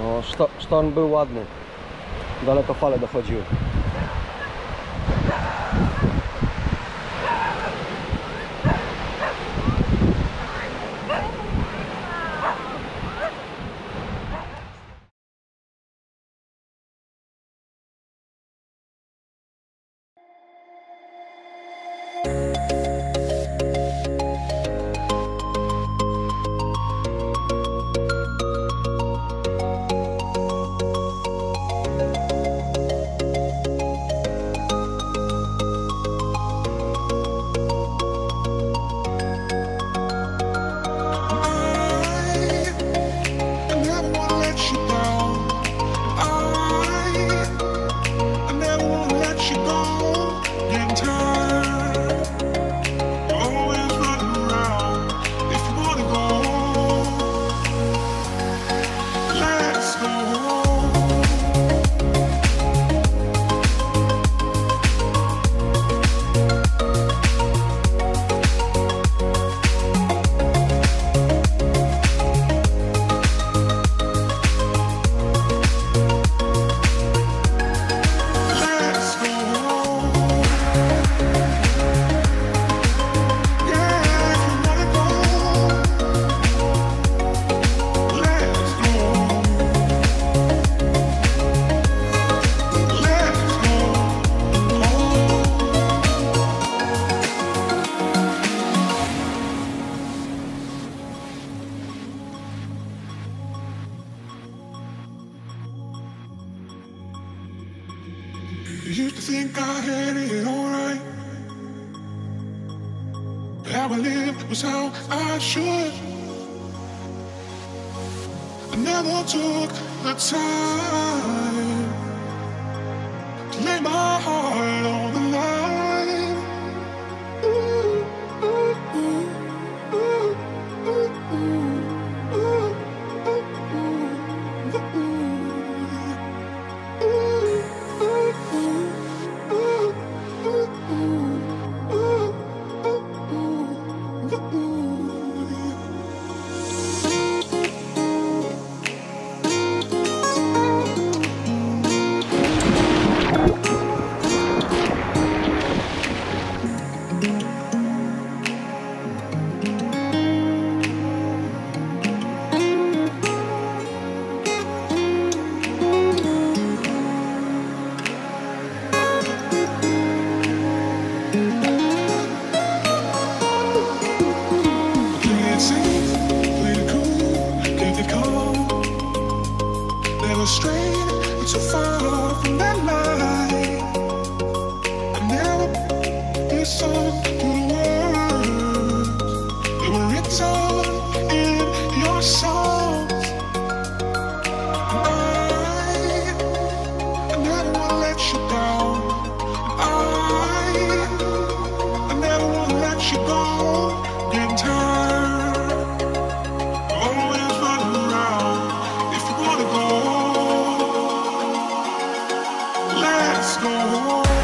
No, sztorm był ładny. Daleko fale dochodziły. Used to think I had it alright. How I lived was how I should. I never took the time to lay my heart on the line. Ooh, ooh, ooh, ooh, ooh, ooh, ooh, ooh, ooh. Let's go.